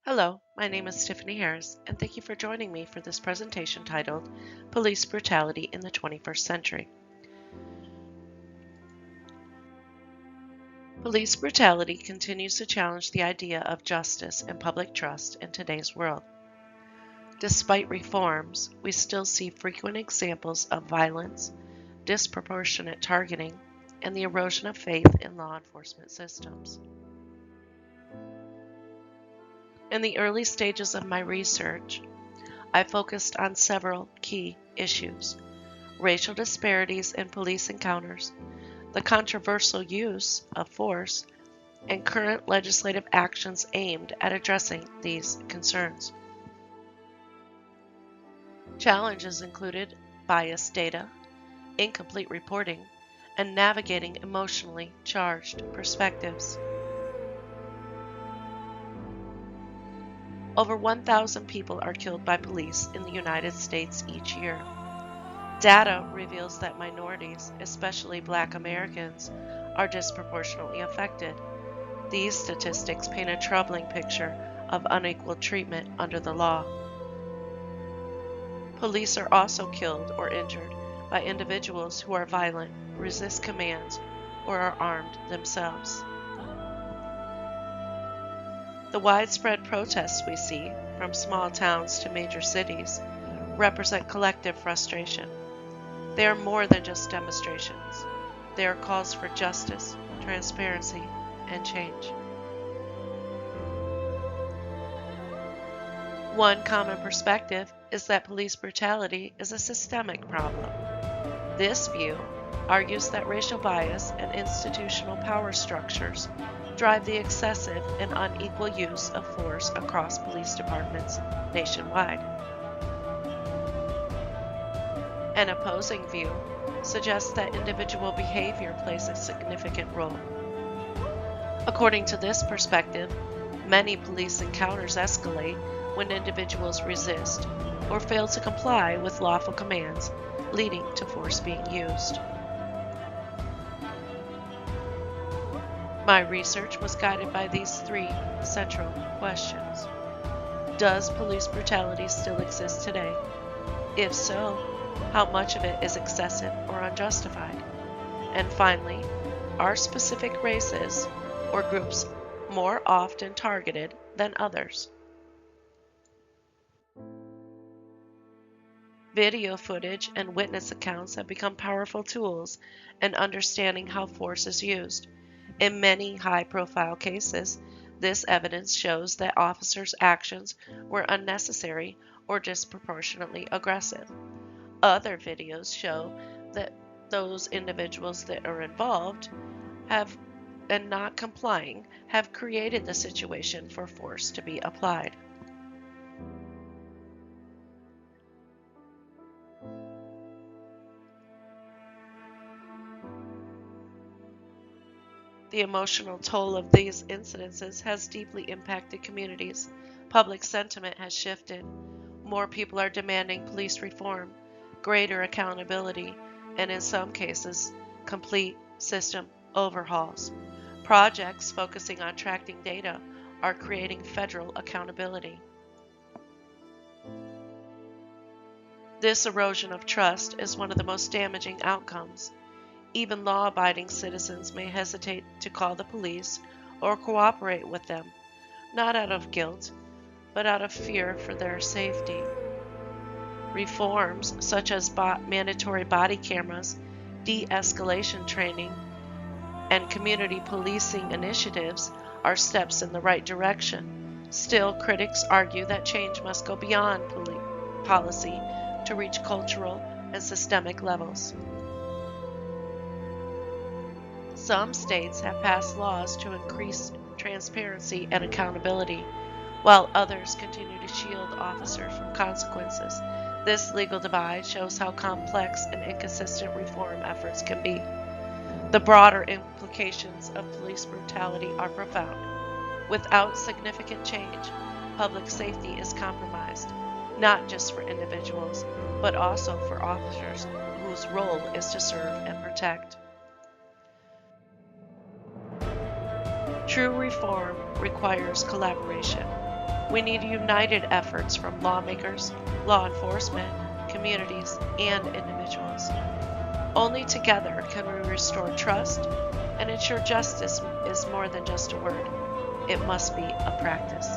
Hello, my name is Tiffany Harris, and thank you for joining me for this presentation titled Police Brutality in the 21st Century. Police brutality continues to challenge the idea of justice and public trust in today's world. Despite reforms, we still see frequent examples of violence, disproportionate targeting, and the erosion of faith in law enforcement systems. In the early stages of my research, I focused on several key issues: racial disparities in police encounters, the controversial use of force, and current legislative actions aimed at addressing these concerns. Challenges included biased data, incomplete reporting, and navigating emotionally charged perspectives. Over 1,000 people are killed by police in the United States each year. Data reveals that minorities, especially Black Americans, are disproportionately affected. These statistics paint a troubling picture of unequal treatment under the law. Police are also killed or injured by individuals who are violent, resist commands, or are armed themselves. The widespread protests we see, from small towns to major cities, represent collective frustration. They are more than just demonstrations. They are calls for justice, transparency, and change. One common perspective is that police brutality is a systemic problem. This view argues that racial bias and institutional power structures drive the excessive and unequal use of force across police departments nationwide. An opposing view suggests that individual behavior plays a significant role. According to this perspective, many police encounters escalate when individuals resist or fail to comply with lawful commands, leading to force being used. My research was guided by these three central questions. Does police brutality still exist today? If so, how much of it is excessive or unjustified? And finally, are specific races or groups more often targeted than others? Video footage and witness accounts have become powerful tools in understanding how force is used. In many high-profile cases, this evidence shows that officers' actions were unnecessary or disproportionately aggressive. Other videos show that those individuals that are involved and not complying have created the situation for force to be applied. The emotional toll of these incidences has deeply impacted communities. Public sentiment has shifted. More people are demanding police reform, greater accountability, and in some cases, complete system overhauls. Projects focusing on tracking data are creating federal accountability. This erosion of trust is one of the most damaging outcomes. Even law-abiding citizens may hesitate to call the police or cooperate with them, not out of guilt, but out of fear for their safety. Reforms such as mandatory body cameras, de-escalation training, and community policing initiatives are steps in the right direction. Still, critics argue that change must go beyond policy to reach cultural and systemic levels. Some states have passed laws to increase transparency and accountability, while others continue to shield officers from consequences. This legal divide shows how complex and inconsistent reform efforts can be. The broader implications of police brutality are profound. Without significant change, public safety is compromised, not just for individuals, but also for officers whose role is to serve and protect. True reform requires collaboration. We need united efforts from lawmakers, law enforcement, communities, and individuals. Only together can we restore trust and ensure justice is more than just a word. It must be a practice.